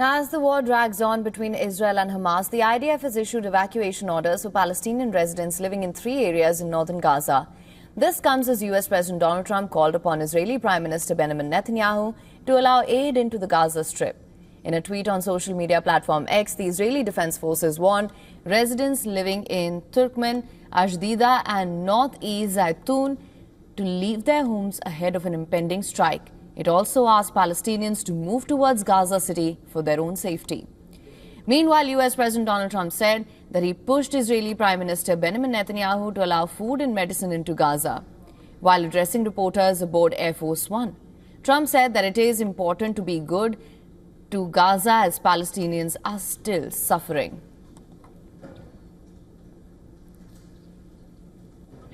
Now, as the war drags on between Israel and Hamas, the IDF has issued evacuation orders for Palestinian residents living in 3 areas in northern Gaza. This comes as US President Donald Trump called upon Israeli Prime Minister Benjamin Netanyahu to allow aid into the Gaza Strip. In a tweet on social media platform X, the Israeli Defense Forces warned residents living in Turkmen, Ashdida and northeast Zaytun to leave their homes ahead of an impending strike. It also asked Palestinians to move towards Gaza City for their own safety. Meanwhile, US President Donald Trump said that he pushed Israeli Prime Minister Benjamin Netanyahu to allow food and medicine into Gaza. While addressing reporters aboard Air Force One, Trump said that it is important to be good to Gaza as Palestinians are still suffering.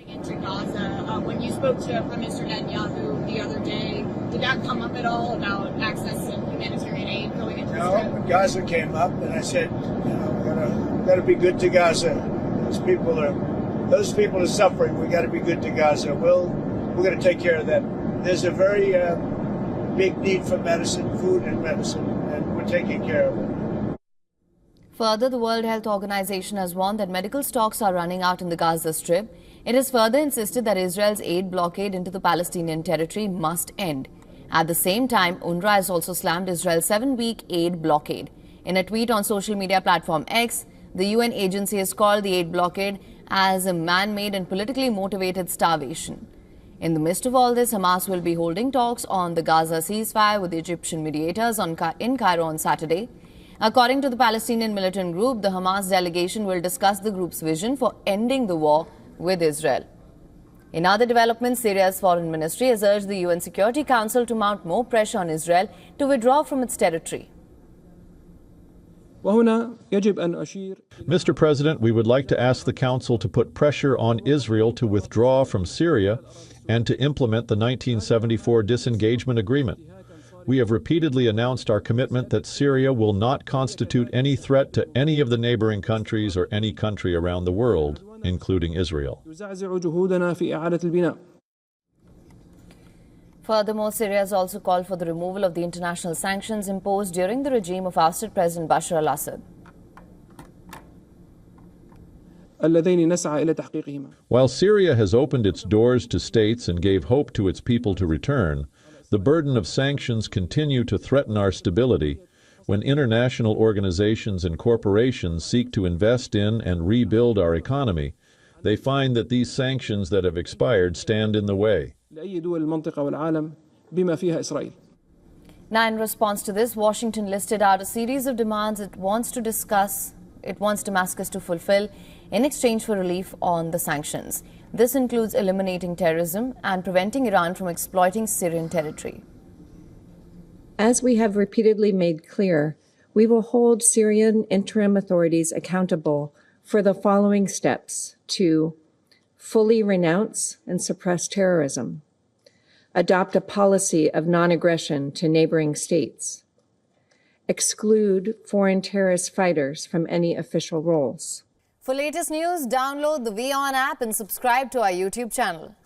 Into Gaza, when you spoke to Prime Minister Netanyahu the other day, did that come up at all about access and humanitarian aid going into Israel? No, when Gaza came up, and I said, we gotta be good to Gaza. Those people are suffering. We gotta be good to Gaza. We're gonna take care of that. There's a very big need for medicine, food and medicine, and we're taking care of it. Further, the World Health Organization has warned that medical stocks are running out in the Gaza Strip. It has further insisted that Israel's aid blockade into the Palestinian territory must end. At the same time, UNRWA has also slammed Israel's 7-week aid blockade. In a tweet on social media platform X, the UN agency has called the aid blockade as a man-made and politically motivated starvation. In the midst of all this, Hamas will be holding talks on the Gaza ceasefire with the Egyptian mediators in Cairo on Saturday. According to the Palestinian militant group, the Hamas delegation will discuss the group's vision for ending the war with Israel. In other developments, Syria's foreign ministry has urged the UN Security Council to mount more pressure on Israel to withdraw from its territory. Mr. President, we would like to ask the Council to put pressure on Israel to withdraw from Syria and to implement the 1974 disengagement agreement. We have repeatedly announced our commitment that Syria will not constitute any threat to any of the neighboring countries or any country around the world, including Israel. Furthermore, Syria has also called for the removal of the international sanctions imposed during the regime of ousted President Bashar al-Assad. While Syria has opened its doors to states and gave hope to its people to return, the burden of sanctions continue to threaten our stability when international organizations and corporations seek to invest in and rebuild our economy. They find that these sanctions that have expired stand in the way. Now, in response to this, Washington listed out a series of demands it wants Damascus to fulfill in exchange for relief on the sanctions. This includes eliminating terrorism and preventing Iran from exploiting Syrian territory. As we have repeatedly made clear, we will hold Syrian interim authorities accountable for the following steps: to fully renounce and suppress terrorism, adopt a policy of non-aggression to neighboring states, exclude foreign terrorist fighters from any official roles. For latest news, download the WION app and subscribe to our YouTube channel.